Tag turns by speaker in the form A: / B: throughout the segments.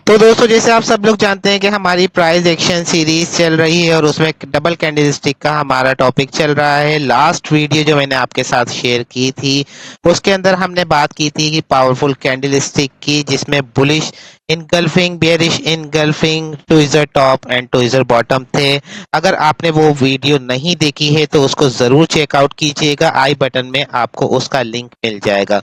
A: तो दोस्तों, जैसे आप सब लोग जानते हैं कि हमारी प्राइस एक्शन सीरीज चल रही है और उसमें डबल कैंडल स्टिक का हमारा टॉपिक चल रहा है। लास्ट वीडियो जो मैंने आपके साथ शेयर की थी उसके अंदर हमने बात की थी कि पावरफुल कैंडल स्टिक की, जिसमें bullish engulfing, bearish engulfing, tweezer top and tweezer bottom थे। अगर आपने वो वीडियो नहीं देखी है तो उसको जरूर चेकआउट कीजिएगा, आई बटन में आपको उसका लिंक मिल जाएगा।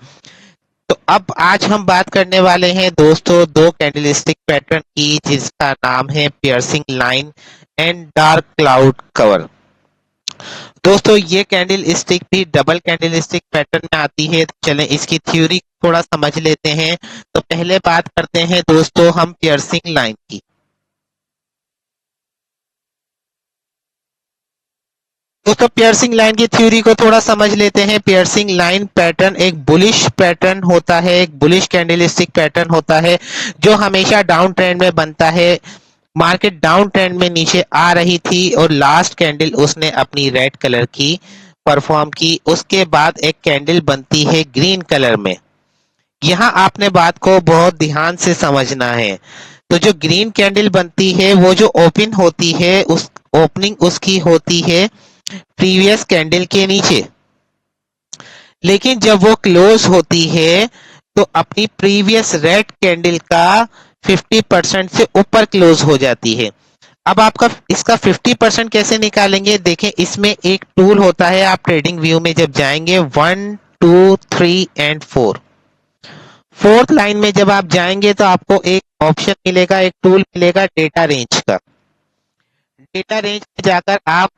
A: तो अब आज हम बात करने वाले हैं दोस्तों दो कैंडलस्टिक पैटर्न की, जिसका नाम है piercing line and dark cloud cover. दोस्तों, ये कैंडल स्टिक भी डबल कैंडल स्टिक पैटर्न में आती है। तो चलें इसकी थ्योरी थोड़ा समझ लेते हैं। तो पहले बात करते हैं दोस्तों हम पियर्सिंग लाइन की। दोस्तों, पियर्सिंग लाइन की थ्योरी को थोड़ा समझ लेते हैं। पियर्सिंग लाइन पैटर्न एक बुलिश पैटर्न होता है, एक बुलिश कैंडलस्टिक पैटर्न होता है जो हमेशा डाउन ट्रेंड में बनता है। मार्केट डाउन ट्रेंड में नीचे आ रही थी और लास्ट कैंडल उसने अपनी रेड कलर की परफॉर्म की। उसके बाद एक कैंडल बनती है ग्रीन कलर में। यहाँ आपने बात को बहुत ध्यान से समझना है। तो जो ग्रीन कैंडल बनती है वो जो ओपन होती है, उस ओपनिंग उसकी होती है प्रीवियस कैंडल के नीचे, लेकिन जब वो क्लोज होती है तो अपनी प्रीवियस रेड कैंडल का 50% से ऊपर क्लोज हो जाती है। अब आपका इसका 50% कैसे निकालेंगे? देखें, इसमें एक टूल होता है। आप ट्रेडिंग व्यू में जब जाएंगे 1 2 3 एंड 4, फोर्थ लाइन में जब आप जाएंगे तो आपको एक ऑप्शन मिलेगा, एक टूल मिलेगा डेटा रेंज का। डेटा रेंज में जाकर आप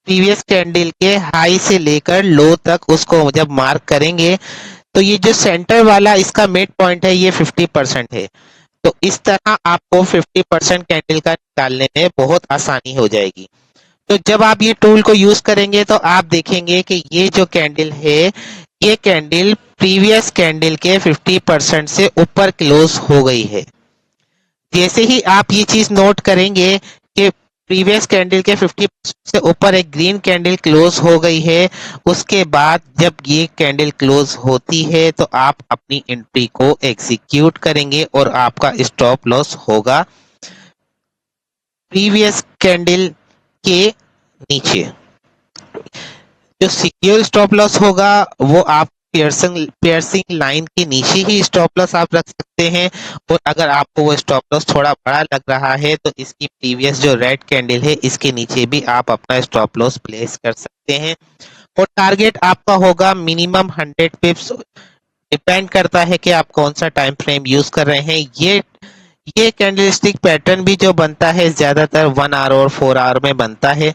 A: प्रीवियस कैंडल के हाई से लेकर लो तक उसको जब मार्क करेंगे तो ये जो सेंटर वाला इसका मिड पॉइंट है ये 50% है। तो इस तरह आपको 50% कैंडल का निकालने में बहुत आसानी हो जाएगी। तो जब आप ये टूल को यूज करेंगे तो आप देखेंगे कि ये जो कैंडल है, ये कैंडल प्रीवियस कैंडल के 50% से ऊपर क्लोज हो गई है। जैसे ही आप ये चीज नोट करेंगे कि प्रीवियस कैंडल के 50% से ऊपर एक ग्रीन कैंडल क्लोज हो गई है, उसके बाद जब ये कैंडल क्लोज होती है तो आप अपनी एंट्री को एग्जीक्यूट करेंगे और आपका स्टॉप लॉस होगा प्रीवियस कैंडल के नीचे। जो सिक्योर स्टॉप लॉस होगा वो आप पियर्सिंग लाइन के नीचे ही स्टॉप लॉस आप रख सकते हैं। और अगर आपको वो स्टॉप लॉस थोड़ा बड़ा लग रहा है तो इसकी प्रीवियस जो रेड कैंडल है इसके नीचे भी आप अपना स्टॉप लॉस प्लेस कर सकते हैं। और टारगेट आपका होगा मिनिमम 100 पिप्स। डिपेंड करता है कि आप कौन सा टाइम फ्रेम यूज कर रहे हैं। ये कैंडलस्टिक पैटर्न भी जो बनता है ज्यादातर 1 आवर और 4 आवर में बनता है।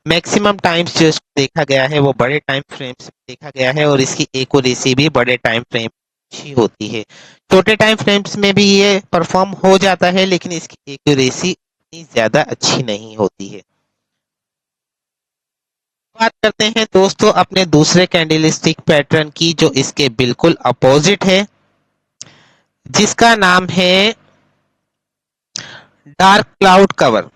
A: मैक्सिमम टाइम्स जो इसको देखा गया है वो बड़े टाइम फ्रेम्स में देखा गया है और इसकी एक्यूरेसी भी बड़े टाइम फ्रेम अच्छी होती है। छोटे टाइम फ्रेम्स में भी ये परफॉर्म हो जाता है लेकिन इसकी एक्यूरेसी इतनी ज्यादा अच्छी नहीं होती है। बात करते हैं दोस्तों अपने दूसरे कैंडलस्टिक पैटर्न की जो इसके बिल्कुल अपोजिट है, जिसका नाम है dark cloud cover.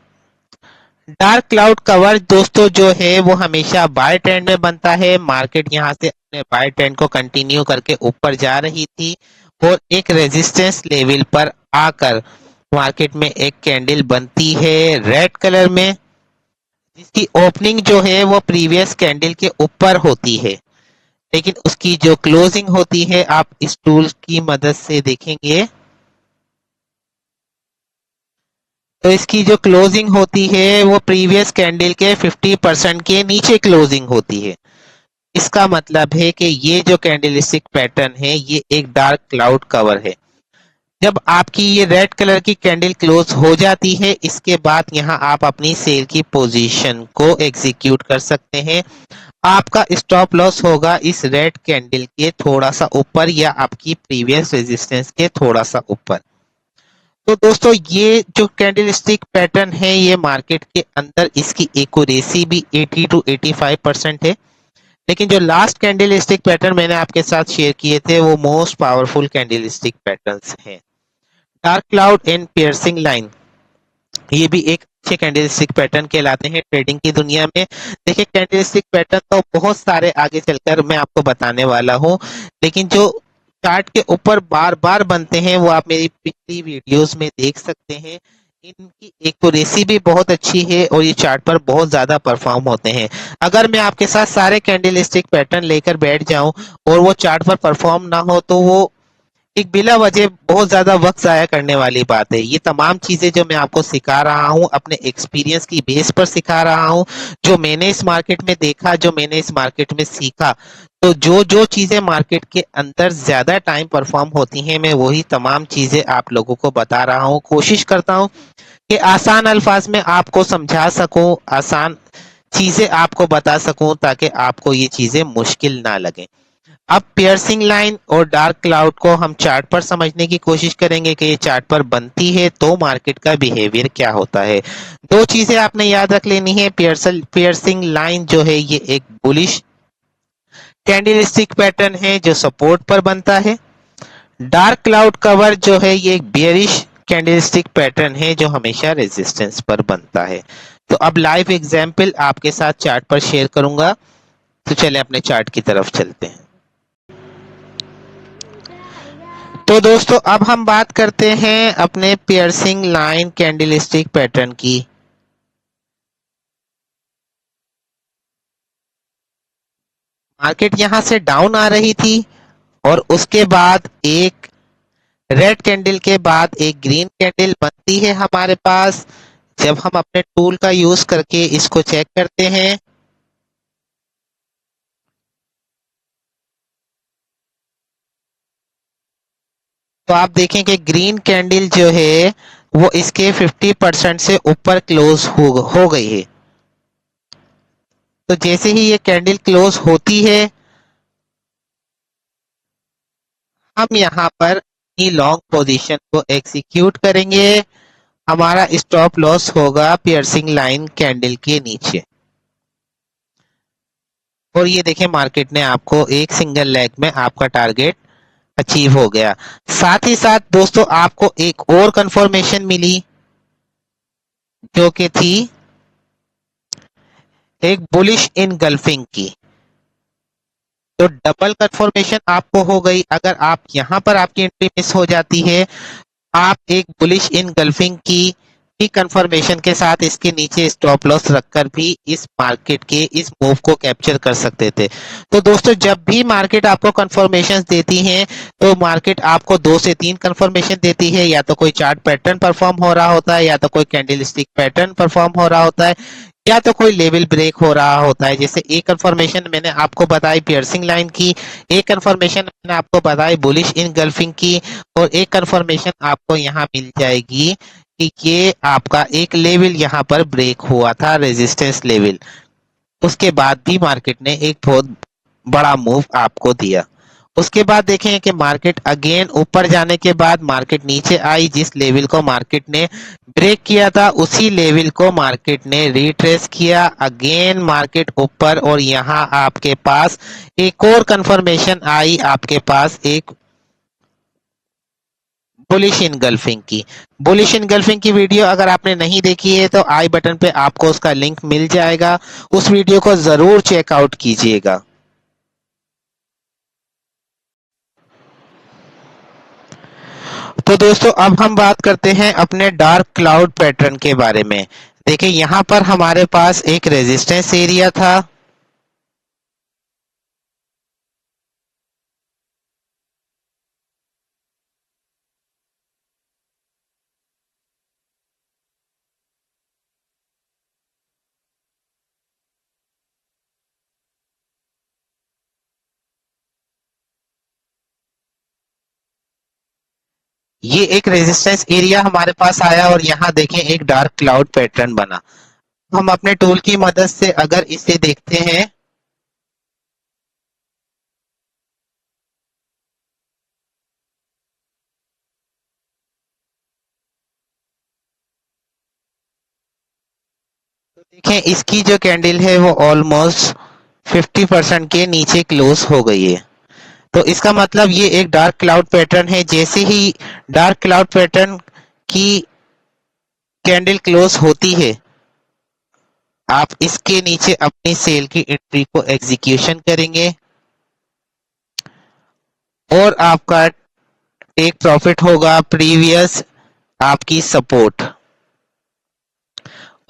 A: Dark cloud cover दोस्तों जो है वो हमेशा बाय ट्रेंड में बनता है। मार्केट यहाँ से अपने बाय ट्रेंड को कंटिन्यू करके ऊपर जा रही थी और एक रेजिस्टेंस लेवल पर आकर मार्केट में एक कैंडल बनती है रेड कलर में, जिसकी ओपनिंग जो है वो प्रीवियस कैंडल के ऊपर होती है, लेकिन उसकी जो क्लोजिंग होती है आप इस टूल की मदद से देखेंगे तो इसकी जो क्लोजिंग होती है वो प्रीवियस कैंडल के 50% के नीचे क्लोजिंग होती है। इसका मतलब है कि ये जो कैंडलस्टिक पैटर्न है ये एक डार्क क्लाउड कवर है। जब आपकी ये रेड कलर की कैंडल क्लोज हो जाती है, इसके बाद यहाँ आप अपनी सेल की पोजीशन को एग्जीक्यूट कर सकते हैं। आपका स्टॉप लॉस होगा इस रेड कैंडल के थोड़ा सा ऊपर या आपकी प्रीवियस रेजिस्टेंस के थोड़ा सा ऊपर। तो दोस्तों, ये जो कैंडलस्टिक पैटर्न है ये मार्केट के अंदर इसकी एक्यूरेसी भी 80 to 85% है। लेकिन जो लास्ट कैंडलस्टिक पैटर्न मैंने आपके साथ शेयर किए थे वो मोस्ट पावरफुल कैंडलस्टिक पैटर्न्स हैं। Dark cloud and piercing line ये भी एक अच्छे कैंडलस्टिक पैटर्न कहलाते हैं ट्रेडिंग की दुनिया में। देखिए, कैंडलस्टिक पैटर्न तो बहुत सारे आगे चलकर मैं आपको बताने वाला हूँ, लेकिन जो चार्ट के ऊपर बार बार बनते हैं, वो आप मेरी पिछली वीडियोस में देख सकते हैं। इनकी एक्यूरेसी भी बहुत अच्छी है और ये चार्ट पर बहुत ज्यादा परफॉर्म होते हैं। अगर मैं आपके साथ सारे कैंडल स्टिक पैटर्न लेकर बैठ जाऊं और वो चार्ट पर परफॉर्म ना हो तो वो एक बिला वजह बहुत ज्यादा वक्त जाया करने वाली बात है। ये तमाम चीजें जो मैं आपको सिखा रहा हूँ अपने एक्सपीरियंस की बेस पर सिखा रहा हूँ, जो मैंने इस मार्केट में देखा, जो मैंने इस मार्केट में सीखा। तो जो जो चीजें मार्केट के अंदर ज्यादा टाइम परफॉर्म होती हैं, मैं वही तमाम चीजें आप लोगों को बता रहा हूँ। कोशिश करता हूँ कि आसान अल्फाज में आपको समझा सकूं, आसान चीजें आपको बता सकूं ताकि आपको ये चीजें मुश्किल ना लगे। अब पियर्सिंग लाइन और डार्क क्लाउड को हम चार्ट पर समझने की कोशिश करेंगे कि ये चार्ट पर बनती है तो मार्केट का बिहेवियर क्या होता है। दो चीजें आपने याद रख लेनी है। पियर्सिंग लाइन जो है ये एक बुलिश कैंडलस्टिक पैटर्न है जो सपोर्ट पर बनता है। डार्क क्लाउड कवर जो है ये एक बेयरिश कैंडलस्टिक पैटर्न है जो हमेशा रेजिस्टेंस पर बनता है। तो अब लाइव एग्जांपल आपके साथ चार्ट पर शेयर करूंगा। तो चले अपने चार्ट की तरफ चलते हैं। तो दोस्तों अब हम बात करते हैं अपने पियर्सिंग लाइन कैंडलस्टिक पैटर्न की। मार्केट यहां से डाउन आ रही थी और उसके बाद एक रेड कैंडल के बाद एक ग्रीन कैंडल बनती है हमारे पास। जब हम अपने टूल का यूज करके इसको चेक करते हैं तो आप देखें कि ग्रीन कैंडल जो है वो इसके 50% से ऊपर क्लोज हो गई है। तो जैसे ही ये कैंडल क्लोज होती है हम यहाँ पर अपनी लॉन्ग पोजीशन को एग्जीक्यूट करेंगे। हमारा स्टॉप लॉस होगा पियर्सिंग लाइन कैंडल के नीचे। और ये देखें मार्केट ने आपको एक सिंगल लेग में आपका टारगेट अचीव हो गया। साथ ही साथ दोस्तों आपको एक और कंफर्मेशन मिली जो कि थी एक बुलिश इनगल्फिंग की। तो डबल कंफर्मेशन आपको हो गई। अगर आप यहां पर आपकी एंट्री मिस हो जाती है आप एक बुलिश इनगल्फिंग की कंफर्मेशन के साथ इसके नीचे स्टॉप लॉस रखकर भी इस मार्केट के इस मूव को कैप्चर कर सकते थे। तो दोस्तों जब भी मार्केट आपको कंफर्मेशन देती है तो मार्केट आपको दो से तीन कंफर्मेशन देती है। या तो कोई चार्ट पैटर्न परफॉर्म हो रहा होता है, या तो कोई कैंडल स्टिक पैटर्न परफॉर्म हो रहा होता है, या तो कोई लेवल ब्रेक हो रहा होता है। जैसे एक कंफर्मेशन मैंने आपको बताई पियर्सिंग लाइन की, एक कंफर्मेशन मैंने आपको बताई बुलिश इनगल्फिंग की, और एक कंफर्मेशन आपको यहाँ मिल जाएगी कि ये आपका एक लेवल यहाँ पर ब्रेक हुआ था, रेजिस्टेंस लेवल। उसके बाद भी मार्केट ने एक बहुत बड़ा मूव आपको दिया। उसके बाद देखें कि मार्केट अगेन ऊपर जाने के बाद मार्केट नीचे आई। जिस लेवल को मार्केट ने ब्रेक किया था उसी लेवल को मार्केट ने रिट्रेस किया। अगेन मार्केट ऊपर और यहाँ आपके पास एक और कंफर्मेशन आई, आपके पास एक बुलिश इनगल्फिंग की। बुलिश इनगल्फिंग की वीडियो अगर आपने नहीं देखी है तो आई बटन पे आपको उसका लिंक मिल जाएगा, उस वीडियो को जरूर चेकआउट कीजिएगा। तो दोस्तों अब हम बात करते हैं अपने डार्क क्लाउड पैटर्न के बारे में। देखिए यहाँ पर हमारे पास एक रेजिस्टेंस एरिया था। ये एक रेजिस्टेंस एरिया हमारे पास आया और यहाँ देखें एक डार्क क्लाउड पैटर्न बना। हम अपने टूल की मदद से अगर इसे देखते हैं तो देखें इसकी जो कैंडल है वो ऑलमोस्ट 50% के नीचे क्लोज हो गई है। तो इसका मतलब ये एक डार्क क्लाउड पैटर्न है। जैसे ही डार्क क्लाउड पैटर्न की कैंडल क्लोज होती है आप इसके नीचे अपनी सेल की एंट्री को एग्जीक्यूशन करेंगे। और आपका टेक प्रॉफिट होगा प्रीवियस आपकी सपोर्ट।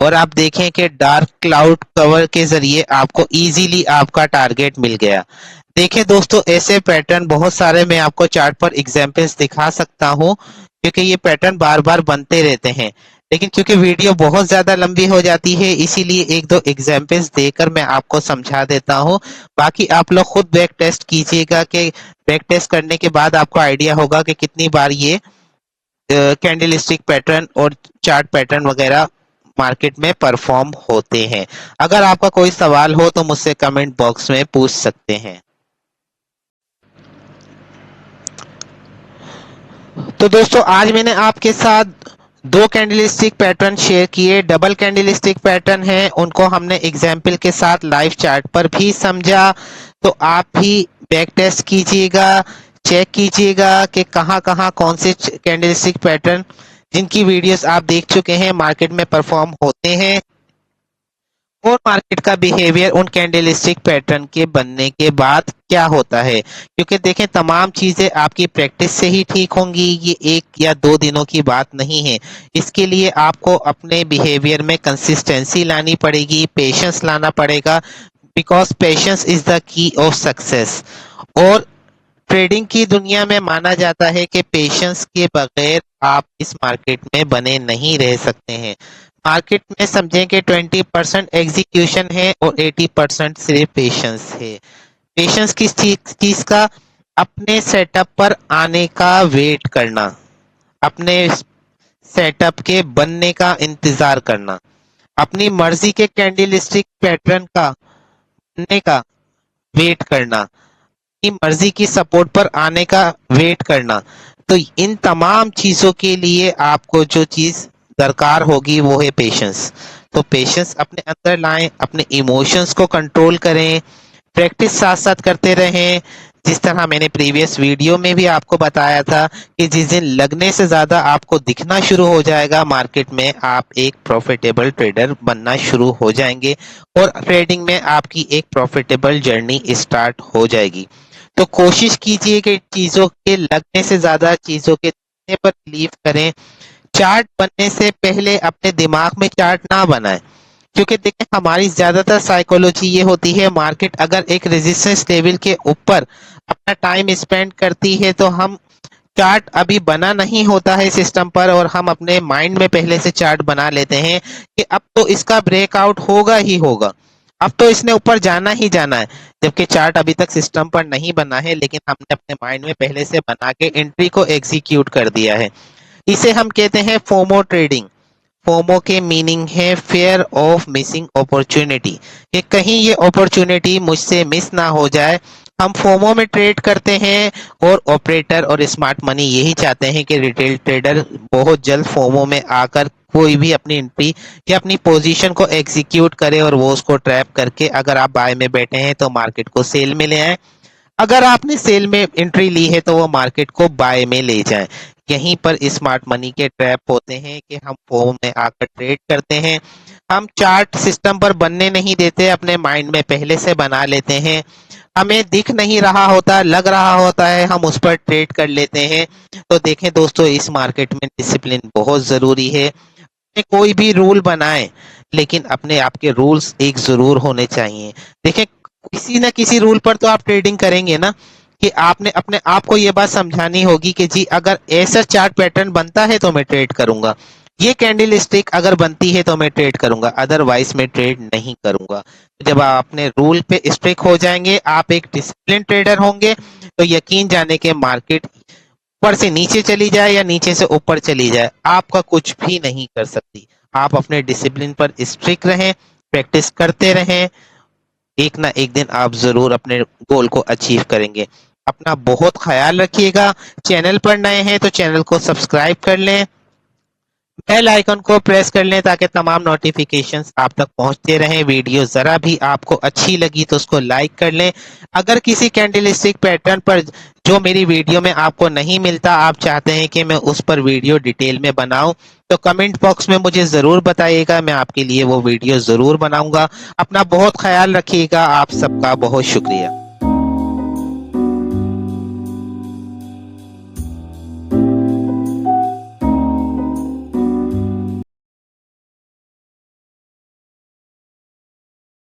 A: और आप देखें कि डार्क क्लाउड कवर के जरिए आपको इजीली आपका टारगेट मिल गया। देखिए दोस्तों, ऐसे पैटर्न बहुत सारे मैं आपको चार्ट पर एग्जांपल्स दिखा सकता हूं, क्योंकि ये पैटर्न बार बार बनते रहते हैं। लेकिन क्योंकि वीडियो बहुत ज्यादा लंबी हो जाती है, इसीलिए एक दो एग्जांपल्स देकर मैं आपको समझा देता हूं। बाकी आप लोग खुद बैक टेस्ट कीजिएगा, कि बैक टेस्ट करने के बाद आपको आइडिया होगा कि कितनी बार ये कैंडलस्टिक पैटर्न और चार्ट पैटर्न वगैरह मार्केट में परफॉर्म होते हैं। अगर आपका कोई सवाल हो तो मुझसे कमेंट बॉक्स में पूछ सकते हैं। तो दोस्तों, आज मैंने आपके साथ दो कैंडलस्टिक पैटर्न शेयर किए। डबल कैंडलस्टिक पैटर्न है, उनको हमने एग्जाम्पल के साथ लाइव चार्ट पर भी समझा। तो आप भी बैक टेस्ट कीजिएगा, चेक कीजिएगा कि कहाँ कहाँ कौन से कैंडलस्टिक पैटर्न जिनकी वीडियोस आप देख चुके हैं मार्केट में परफॉर्म होते हैं, और मार्केट का बिहेवियर उन कैंडलस्टिक पैटर्न के बनने के बाद क्या होता है। क्योंकि देखें, तमाम चीजें आपकी प्रैक्टिस से ही ठीक होंगी, ये एक या दो दिनों की बात नहीं है। इसके लिए आपको अपने बिहेवियर में कंसिस्टेंसी लानी पड़ेगी, पेशेंस लाना पड़ेगा, because patience is the key of success. और ट्रेडिंग की दुनिया में माना जाता है कि पेशेंस के बगैर आप इस मार्केट में बने नहीं रह सकते हैं। मार्केट में समझें कि 20% एग्जीक्यूशन है और 80% सिर्फ पेशेंस है। पेशेंस किस चीज का? अपने सेटअप पर आने का वेट करना, अपने सेटअप के बनने का इंतजार करना, अपनी मर्जी के कैंडलस्टिक पैटर्न का बनने का वेट करना, अपनी मर्जी की सपोर्ट पर आने का वेट करना। तो इन तमाम चीजों के लिए आपको जो चीज दरकार होगी वो है पेशेंस। तो पेशेंस अपने अंदर लाएं, अपने इमोशंस को कंट्रोल करें, प्रैक्टिस साथ साथ करते रहें। जिस तरह मैंने प्रीवियस वीडियो में भी आपको बताया था कि जिस दिन लगने से ज्यादा आपको दिखना शुरू हो जाएगा मार्केट में, आप एक प्रॉफिटेबल ट्रेडर बनना शुरू हो जाएंगे और ट्रेडिंग में आपकी एक प्रॉफिटेबल जर्नी स्टार्ट हो जाएगी। तो कोशिश कीजिए कि चीजों के लगने से ज्यादा चीजों के दिखने पर बिलीव करें। चार्ट बनने से पहले अपने दिमाग में चार्ट ना बनाएं, क्योंकि देखिए हमारी ज्यादातर साइकोलॉजी ये होती है, मार्केट अगर एक रेजिस्टेंस लेवल के ऊपर अपना टाइम स्पेंड करती है तो हम चार्ट अभी बना नहीं होता है सिस्टम पर, और हम अपने माइंड में पहले से चार्ट बना लेते हैं कि अब तो इसका ब्रेकआउट होगा ही होगा, अब तो इसने ऊपर जाना ही जाना है। जबकि चार्ट अभी तक सिस्टम पर नहीं बना है, लेकिन हमने अपने माइंड में पहले से बना के एंट्री को एग्जीक्यूट कर दिया है। इसे हम कहते हैं फोमो ट्रेडिंग। फोमो के मीनिंग है फेयर ऑफ मिसिंग अपॉर्चुनिटी, कि कहीं ये अपॉर्चुनिटी मुझसे मिस ना हो जाए। हम फोमो में ट्रेड करते हैं, और ऑपरेटर और स्मार्ट मनी यही चाहते हैं कि रिटेल ट्रेडर बहुत जल्द फोमो में आकर कोई भी अपनी एंट्री या अपनी पोजीशन को एग्जीक्यूट करे, और वो उसको ट्रैप करके अगर आप बाय में बैठे हैं तो मार्केट को सेल में ले आए, अगर आपने सेल में एंट्री ली है तो वो मार्केट को बाय में ले जाए। यहीं पर स्मार्ट मनी के ट्रैप होते हैं कि हम फॉर्म में आकर ट्रेड करते हैं। हम चार्ट सिस्टम पर बनने नहीं देते, अपने माइंड में पहले से बना लेते हैं। हमें दिख नहीं रहा होता, लग रहा होता है, हम उस पर ट्रेड कर लेते हैं। तो देखें दोस्तों, इस मार्केट में डिसिप्लिन बहुत जरूरी है। कोई भी रूल बनाए, लेकिन अपने आपके रूल्स एक जरूर होने चाहिए। देखें, किसी न किसी रूल पर तो आप ट्रेडिंग करेंगे ना, कि आपने अपने आप को ये बात समझानी होगी कि जी अगर ऐसा चार्ट पैटर्न बनता है तो मैं ट्रेड करूंगा, ये कैंडल स्टिक अगर बनती है तो मैं ट्रेड करूंगा, अदरवाइज मैं ट्रेड नहीं करूंगा। जब आप अपने रूल पे स्ट्रिक हो जाएंगे, आप एक डिसिप्लिन ट्रेडर होंगे, तो यकीन जाने के मार्केट ऊपर से नीचे चली जाए या नीचे से ऊपर चली जाए, आपका कुछ भी नहीं कर सकती। आप अपने डिसिप्लिन पर स्ट्रिक रहें, प्रैक्टिस करते रहें, एक ना एक दिन आप जरूर अपने गोल को अचीव करेंगे। अपना बहुत ख्याल रखिएगा। चैनल पर नए हैं तो चैनल को सब्सक्राइब कर लें, बेल आइकन को प्रेस कर लें ताकि तमाम नोटिफिकेशंस आप तक पहुंचते रहें। वीडियो जरा भी आपको अच्छी लगी तो उसको लाइक कर लें। अगर किसी कैंडलस्टिक पैटर्न पर जो मेरी वीडियो में आपको नहीं मिलता, आप चाहते हैं कि मैं उस पर वीडियो डिटेल में बनाऊं, तो कमेंट बॉक्स में मुझे जरूर बताइएगा, मैं आपके लिए वो वीडियो जरूर बनाऊंगा। अपना बहुत ख्याल रखिएगा। आप सबका बहुत शुक्रिया।